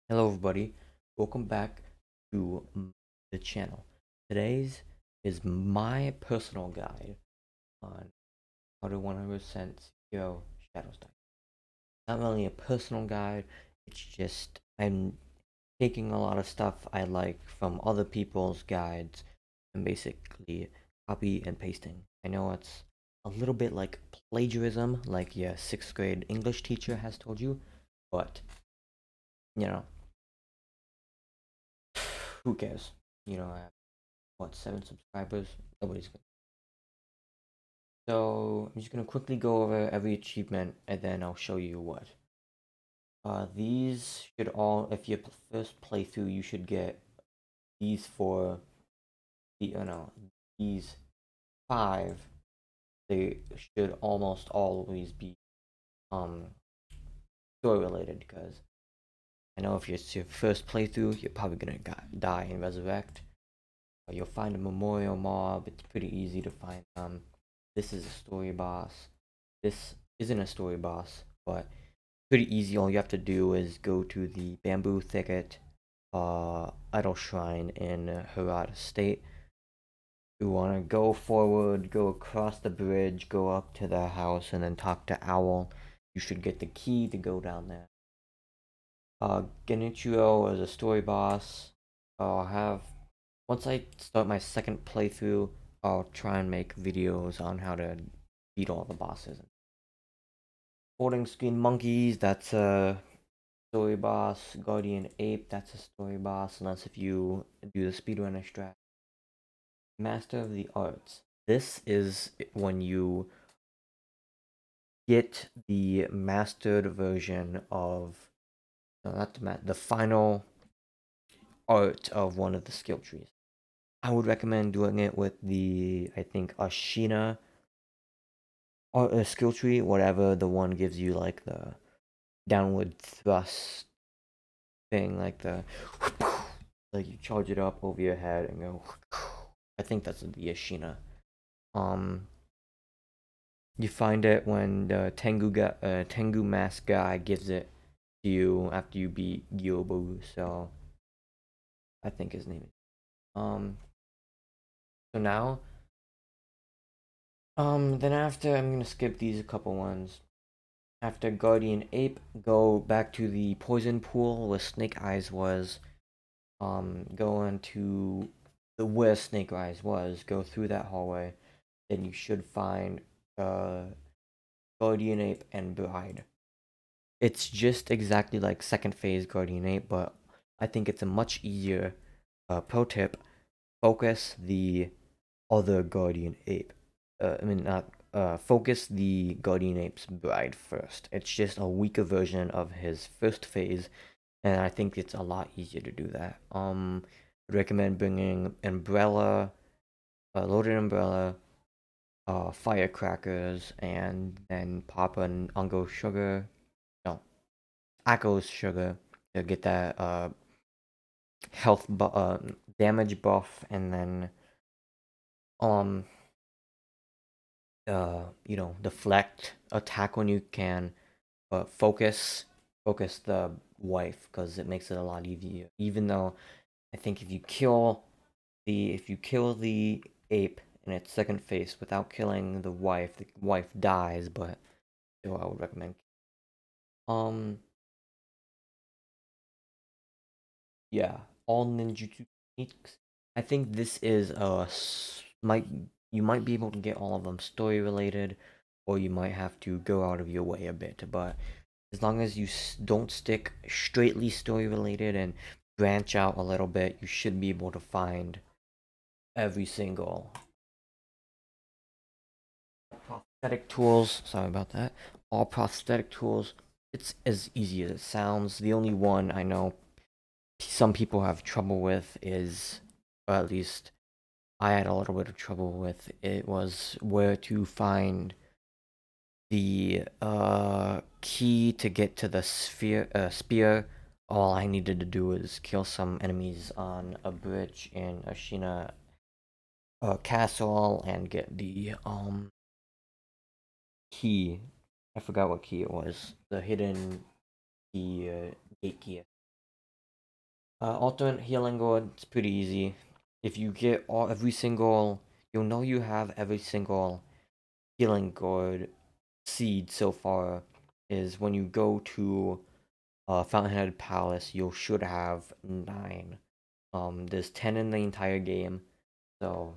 Hello everybody, welcome back to the channel. Today's is my personal guide on how to 100% Sekiro Shadows Die. Not really a personal guide, it's just I'm taking a lot of stuff I like from other people's guides and basically copy and pasting. I know it's a little bit like plagiarism, like your 6th grade English teacher has told you, but you know, who cares? I have what, 7 subscribers? Nobody's gonna. So I'm just gonna quickly go over every achievement and then I'll show you what. These should all, if your first playthrough, you should get these for the, no, these 5. They should almost always be um story related because I know if it's your first playthrough, you're probably gonna die and resurrect. You'll find a memorial mob. It's pretty easy to find them. This is a story boss. This isn't a story boss, but pretty easy. All you have to do is go to the bamboo thicket, idol shrine in Harada State. You want to go forward, go across the bridge, go up to the house, and then talk to Owl. You should get the key to go down there. Genichiro is a story boss. I'll have Once I start my second playthrough, I'll try and make videos on how to beat all the bosses. Holding Screen Monkeys, that's a story boss. Guardian Ape, that's a story boss, unless if you do the speedrunner strat. Master of the Arts. This is when you get the mastered version of, no, not the final art of one of the skill trees. I would recommend doing it with the, I think, Ashina or a skill tree, whatever the one gives you like the downward thrust thing, like the like you charge it up over your head and go. I think that's the Ashina. Um, you find it when the Tengu mask guy gives it to you after you beat Gyobu. So I think his name is. So now, then after I'm gonna skip these a couple ones. After Guardian Ape, go back to the poison pool where Snake Eyes was. Go into the where Snake Eyes was. Go through that hallway. Then you should find Guardian Ape and Bride. It's just exactly like second phase Guardian Ape, but I think it's a much easier pro tip. Focus the other Guardian Ape. I mean, not focus the Guardian Ape's bride first. It's just a weaker version of his first phase, and I think it's a lot easier to do that. Would recommend bringing umbrella, loaded umbrella, firecrackers, and then pop an Ungo sugar, no, Akko's sugar to get that damage buff, and then um deflect, attack when you can, but focus the wife because it makes it a lot easier. Even though I think if you kill the ape in its second phase without killing the wife dies. But still, I would recommend. Um, yeah, all ninjutsu techniques. I think this is might you might be able to get all of them story related, or you might have to go out of your way a bit. But as long as you don't stick straightly story related and branch out a little bit, you should be able to find every single prosthetic tools. Sorry about that. All prosthetic tools. It's as easy as it sounds. The only one I know some people have trouble with is, or at least I had a little bit of trouble with, it was where to find the key to get to the spear. All I needed to do was kill some enemies on a bridge in Ashina castle and get the key. I forgot what key it was. The hidden key, gate key. Alternate healing gourd, it's pretty easy. If you get every single, you'll know you have every single healing gourd seed so far is when you go to Fountainhead Palace, you should have 9. There's 10 in the entire game, so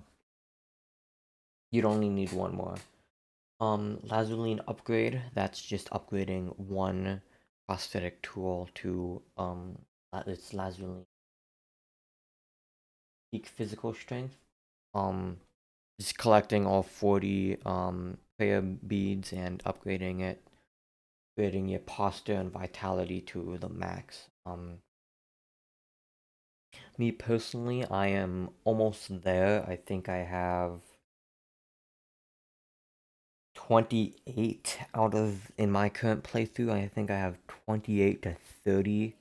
you'd only need one more. Lazuli upgrade, that's just upgrading one prosthetic tool to its Lazuli peak physical strength. Um, just collecting all 40 prayer beads and upgrading it, upgrading your posture and vitality to the max. Me personally, I am almost there. I think I have 28 out of in my current playthrough. I think I have 28 to 30.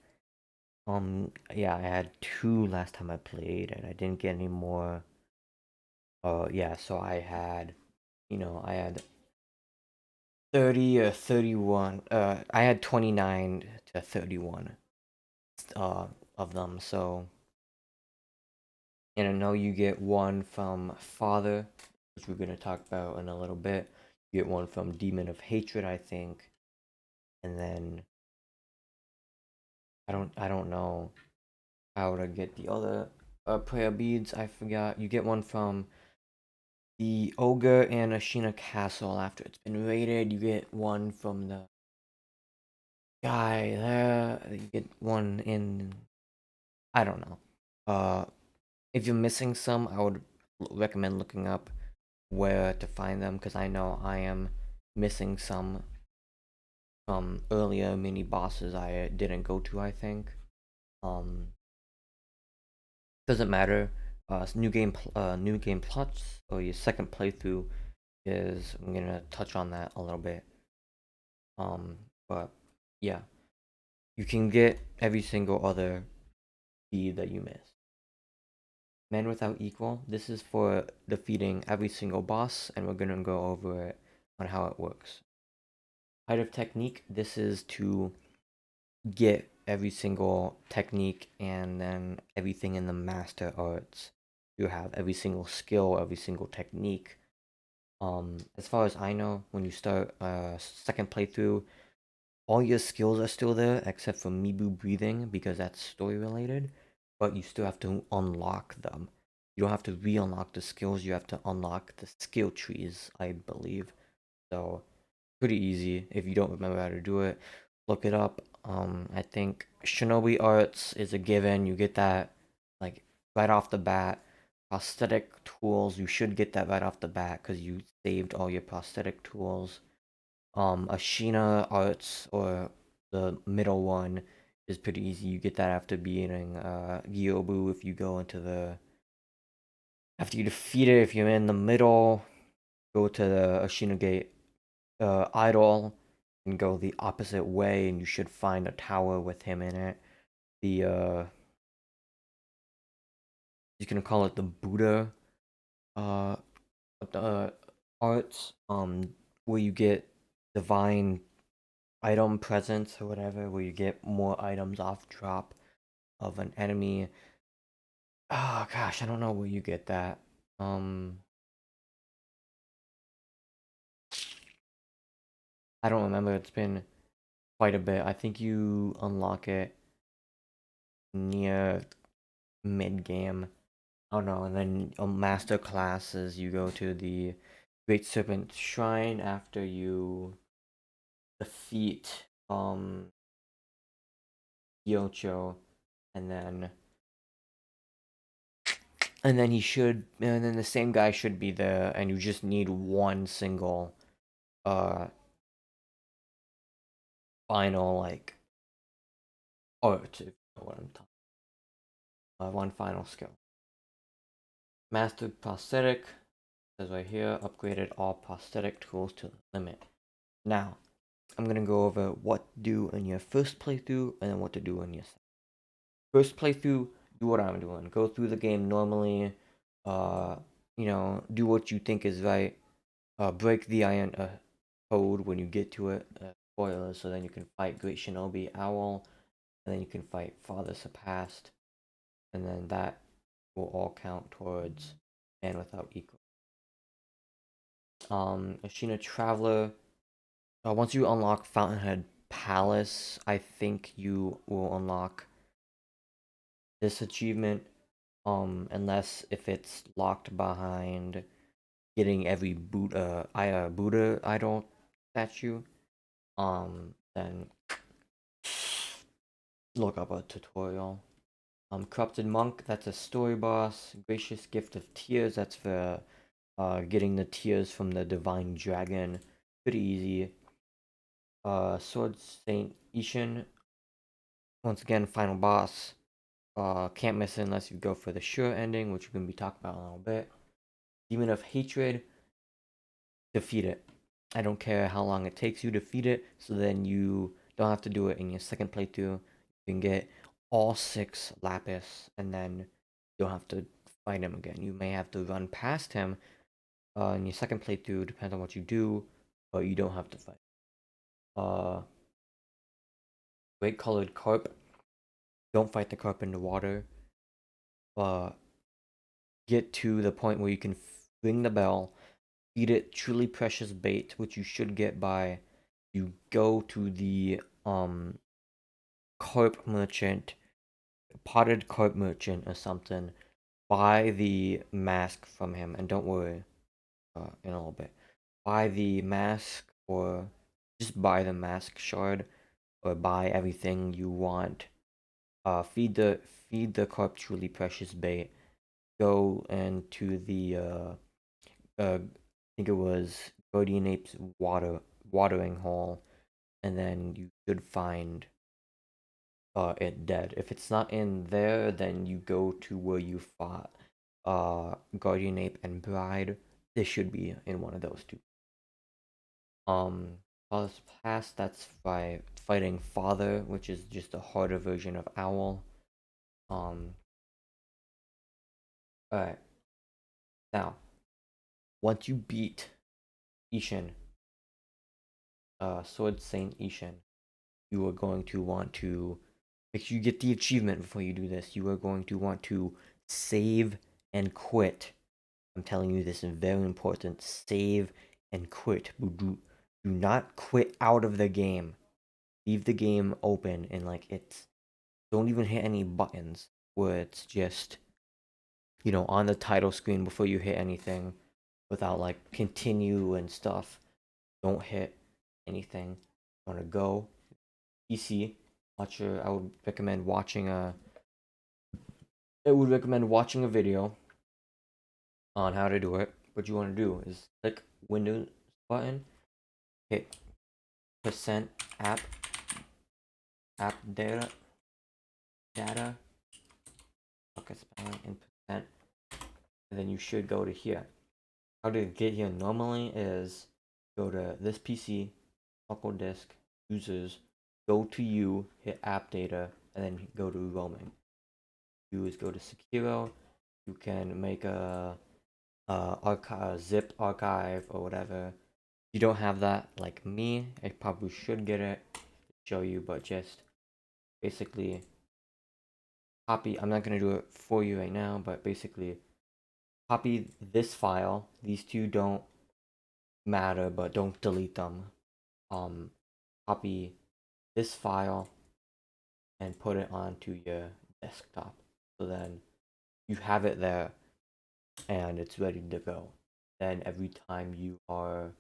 Yeah, I had 2 last time I played, and I didn't get any more. Yeah, so I had, I had 30 or 31. I had 29 to 31 uh of them. So, and I know you get one from Father, which we're gonna talk about in a little bit. You get one from Demon of Hatred, I think, and then I don't know how to get the other prayer beads. I forgot. You get one from the Ogre and Ashina Castle after it's been raided. You get one from the guy there. You get one in. I don't know. If you're missing some, I would recommend looking up where to find them because I know I am missing some from earlier mini bosses I didn't go to. I think. Um, doesn't matter. New game plus or your second playthrough is. I'm gonna touch on that a little bit. But yeah, you can get every single other bead that you miss. Man Without Equal. This is for defeating every single boss, and we're gonna go over it on how it works. Height of Technique. This is to get every single technique and then everything in the Master Arts. You have every single skill, every single technique. As far as I know, when you start second playthrough, all your skills are still there except for Mibu breathing because that's story related, but you still have to unlock them. You don't have to re-unlock the skills, you have to unlock the skill trees, I believe. So pretty easy if you don't remember how to do it. Look it up. I think Shinobi Arts is a given. You get that like right off the bat. Prosthetic tools, you should get that right off the bat because you saved all your prosthetic tools. Ashina Arts or the middle one is pretty easy. You get that after beating Gyobu if you go into the after you defeat it. If you're in the middle, go to the Ashina Gate idol and go the opposite way, and you should find a tower with him in it. The he's gonna call it the Buddha uh uh arts where you get divine item presents or whatever, where you get more items off drop of an enemy. Oh gosh, I don't know where you get that. Um, I don't remember. It's been quite a bit. I think you unlock it near mid game. Oh no, and then on master classes you go to the Great Serpent Shrine after you defeat Yocho, and then and then the same guy should be there, and you just need one single uh final like art, if you know what I'm talking. One final skill. Mastered prosthetic says right here, upgraded all prosthetic tools to the limit. Now, I'm gonna go over what to do in your first playthrough and then what to do in your second. First playthrough, do what I'm doing. Go through the game normally. Uh, do what you think is right. Break the iron code when you get to it. Spoilers, so then you can fight Great Shinobi Owl, and then you can fight Father Surpassed. and then that will all count towards Man Without Equal. Ashina Traveler. Once you unlock Fountainhead Palace, I think you will unlock this achievement. Unless if it's locked behind getting every Buddha idol statue. Then look up a tutorial. Corrupted Monk, that's a story boss. Gracious Gift of Tears, that's for getting the tears from the Divine Dragon. Pretty easy. Sword Saint Ishin, once again, final boss. Can't miss it unless you go for the sure ending, which we're going to be talking about in a little bit. Demon of Hatred, defeat it. I don't care how long it takes you to defeat it, so then you don't have to do it in your second playthrough. You can get all 6 Lapis, and then you don't have to fight him again. You may have to run past him in your second playthrough, depends on what you do, but you don't have to fight. Great Colored Carp. Don't fight the carp in the water. Get to the point where you can ring the bell, feed it truly precious bait, which you should get by you go to the carp merchant, potted carp merchant or something, buy the mask from him, and don't worry, in a little bit, buy the mask or just buy the mask shard or buy everything you want. Feed the carp truly precious bait. Go into the I think it was Guardian Ape's watering hole, and then you should find it dead. If it's not in there, then you go to where you fought Guardian Ape and Bride. This should be in one of those two. Father's Past, that's by fighting Father, which is just a harder version of Owl. Alright. Now, once you beat Ishin, Sword Saint Ishin, you are going to want to make sure you get the achievement before you do this. You are going to want to save and quit. I'm telling you, this is very important. Save and quit. Do not quit out of the game. Leave the game open and like it's don't even hit any buttons where it's just on the title screen before you hit anything without like continue and stuff. Don't hit anything. Want to go PC. I would recommend watching a. I would recommend watching a video on how to do it. What you want to do is click Windows button, hit percent app data. Okay, spelling and percent, and then you should go to here. How to get here normally is go to this PC, local disk, users, go to you, hit app data, and then go to roaming. You is go to Sekiro. You can make a zip archive or whatever. If you don't have that, like me, I probably should get it to show you, but just basically copy. I'm not gonna do it for you right now, but basically copy this file. These two don't matter, but don't delete them. Um, Copy this file and put it onto your desktop. So then you have it there and it's ready to go. Then every time you are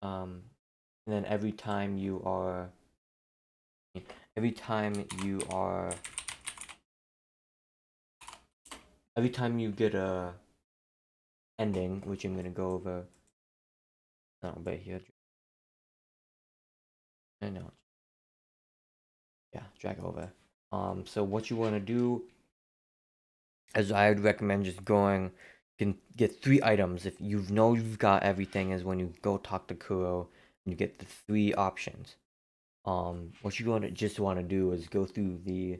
and then every time you are every time you get a ending, which I'm gonna go over a little bit here. I know. Yeah, drag over. So what you want to do, as I would recommend, just going. You can get 3 items if you know you've got everything. Is when you go talk to Kuro and you get the 3 options. What you want to do is go through the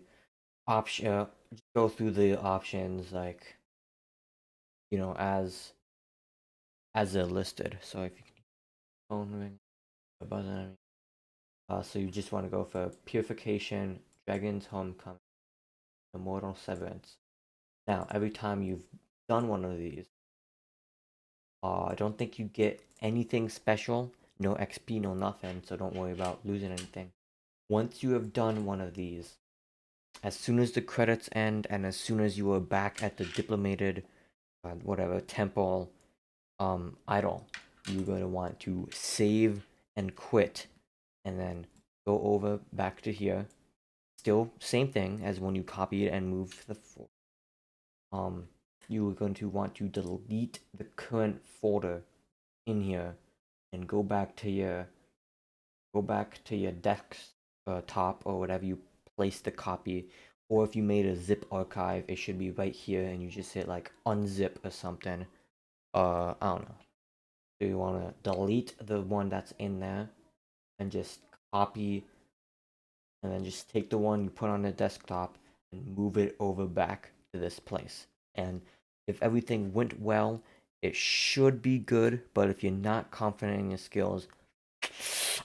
options like as they're listed. So if you can phone ring, a buzzer, So you just want to go for Purification, Dragon's Homecoming, Immortal Severance. Now, every time you've done one of these, I don't think you get anything special, no XP, no nothing, so don't worry about losing anything. Once you have done one of these, as soon as the credits end and as soon as you are back at the diplomated, whatever, temple, idol, you're going to want to save and quit, and then go over back to here. Still, same thing as when you copy it and move to the you are going to want to delete the current folder in here and go back to your desktop or whatever you place the copy. Or if you made a zip archive, it should be right here, and you just hit like unzip or something. I don't know. So you want to delete the one that's in there and just copy, and then just take the one you put on the desktop and move it over back to this place. And if everything went well, it should be good. But if you're not confident in your skills,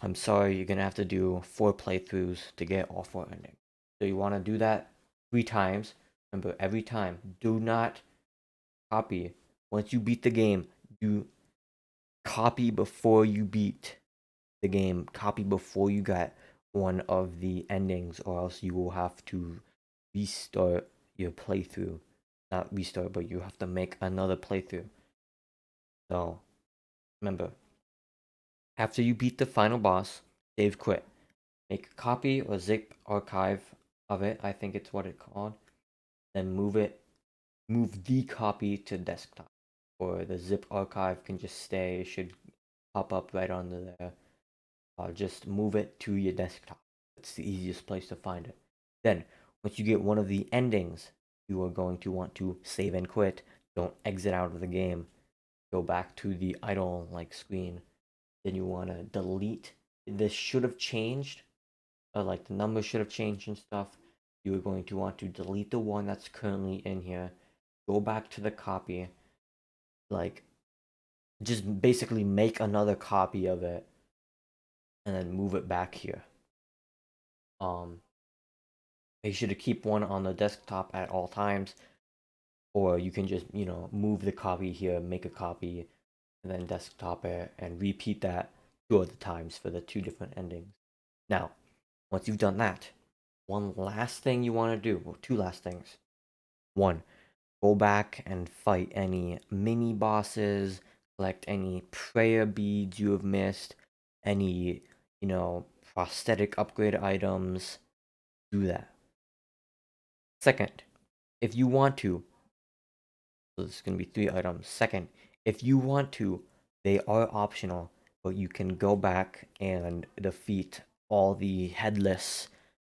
I'm sorry, you're gonna have to do 4 playthroughs to get all 4 endings. So you want to do that 3 times. Remember, every time, do not copy. Once you beat the game, do copy before you beat the game. Copy before you get one of the endings, or else you will have to restart your playthrough. Not restart, but you have to make another playthrough. So, remember, after you beat the final boss, save quit. Make a copy or zip archive of it, I think it's what it's called. Then move the copy to desktop. Or the zip archive can just stay, it should pop up right under there. Just move it to your desktop. It's the easiest place to find it. Then, once you get one of the endings, you are going to want to save and quit. Don't exit out of the game. Go back to the idle like screen. Then you want to delete. This should have changed. Like the number should have changed and stuff. You are going to want to delete the one that's currently in here. Go back to the copy. Like, just basically make another copy of it and then move it back here. Make sure to keep one on the desktop at all times, or you can just, move the copy here, make a copy, and then desktop it, and repeat that 2 other times for the 2 different endings. Now, once you've done that, one last thing you want to do, well, 2 last things. One, go back and fight any mini bosses, collect any prayer beads you have missed, any, prosthetic upgrade items, do that. Second, if you want to, so this is going to be 3 items. Second, if you want to, they are optional, but you can go back and defeat all the headless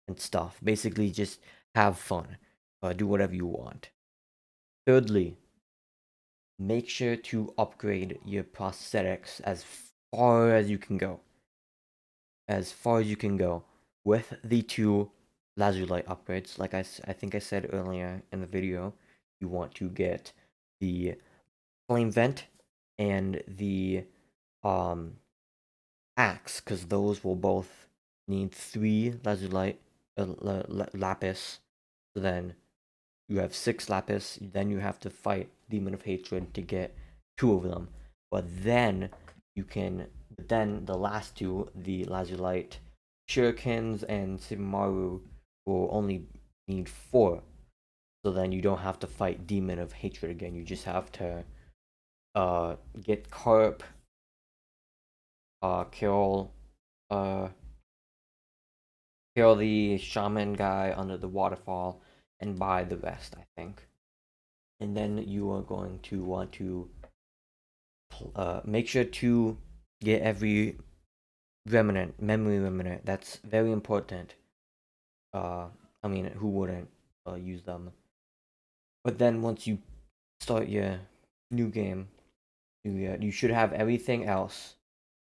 and stuff. Basically, just have fun. Do whatever you want. Thirdly, make sure to upgrade your prosthetics as far as you can go. As far as you can go with the 2 lazulite upgrades. Like I think I said earlier in the video, you want to get the flame vent and the um axe, because those will both need 3 lazulite lapis. So then you have 6 lapis. Then you have to fight Demon of Hatred to get 2 of them. But then then the last 2, the lazulite shurikens and Simaru, will only need 4. So then you don't have to fight Demon of Hatred again. You just have to get Carp, kill uh kill the shaman guy under the waterfall, and buy the rest, I think. And then you are going to want to make sure to get every memory remnant. That's very important. I mean, who wouldn't use them? But then once you start your new game, you should have everything else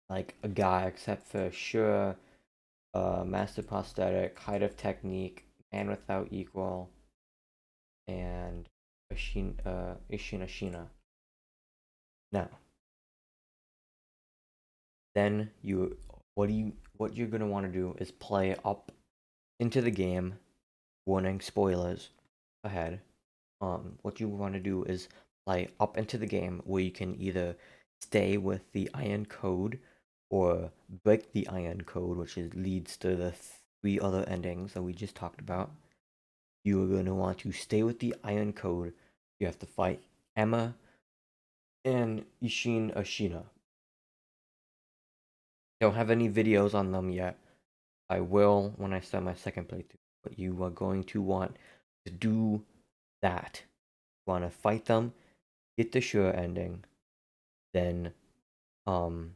like a guy, except for sure, master prosthetic, height of technique, man without equal, and Ishina. Now, then what do you what you're gonna want to do is play up into the game. Warning, spoilers ahead. What you want to do is play up into the game where you can either stay with the iron code or break the iron code, which leads to the three other endings that we just talked about. You are going to want to stay with the iron code. You have to fight Emma and Ishin Ashina. Don't have any videos on them yet. I will when I start my second playthrough. But you are going to want to do that. You want to fight them, get the sure ending, then Ashina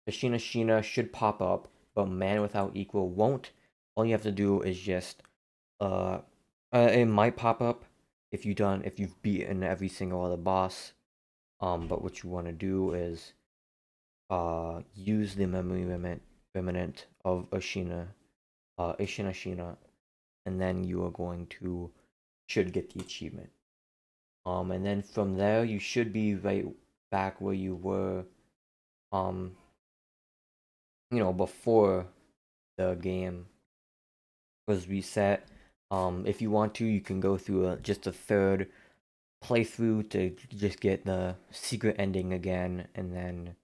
Shina should pop up, but Man Without Equal won't. All you have to do is just it might pop up if you've beaten every single other boss. But what you want to do is use the memory remnant of Ashina, Ashina Shina, and then you are going to should get the achievement. And then from there you should be right back where you were, um, before the game was reset. If you want to, you can go through just a third playthrough to just get the secret ending again, and then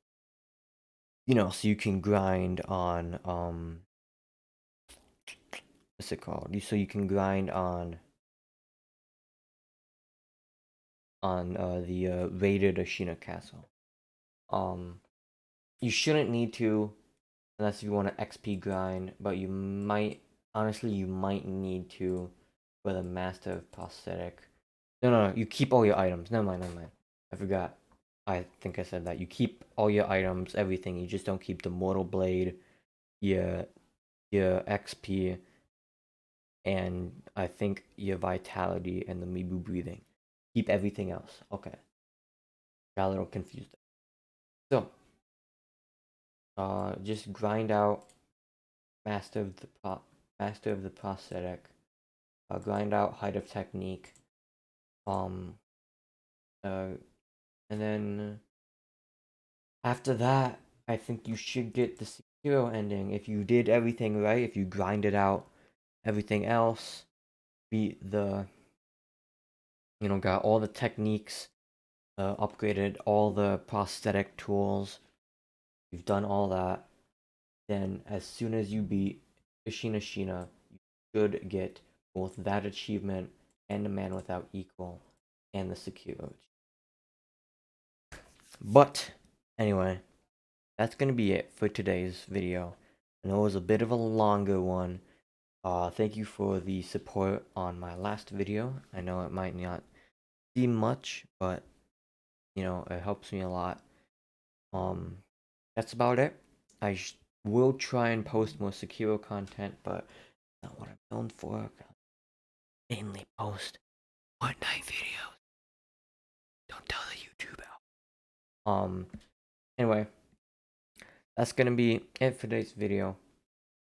so you can grind on what's it called? So you can grind on the raided Ashina Castle. You shouldn't need to unless you want to XP grind, but you might honestly you might need to for the Master of Prosthetic. No, you keep all your items. Never mind. I forgot. I think I said that. You keep all your items, everything. You just don't keep the Mortal Blade, your XP, and I think your Vitality and the Mibu Breathing. Keep everything else. Okay. Got a little confused. So, just grind out Master of the Master of the Prosthetic. Grind out Height of Technique. Um. And then after that, I think you should get the Sekiro ending. If you did everything right, if you grinded out everything else, beat got all the techniques, upgraded all the prosthetic tools, you've done all that, then as soon as you beat Ishina Shina, you should get both that achievement and the Man Without Equal and the Sekiro. But, anyway, that's gonna be it for today's video. I know it was a bit of a longer one. Thank you for the support on my last video. I know it might not seem much, but it helps me a lot. That's about it. I will try and post more Sekiro content, but not what I'm known for. I mainly post Fortnite videos. Don't tell the YouTube out. Anyway, that's gonna be it for today's video.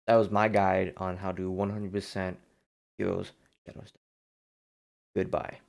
That was my guide on how to 100% Heroes Shadows. Goodbye.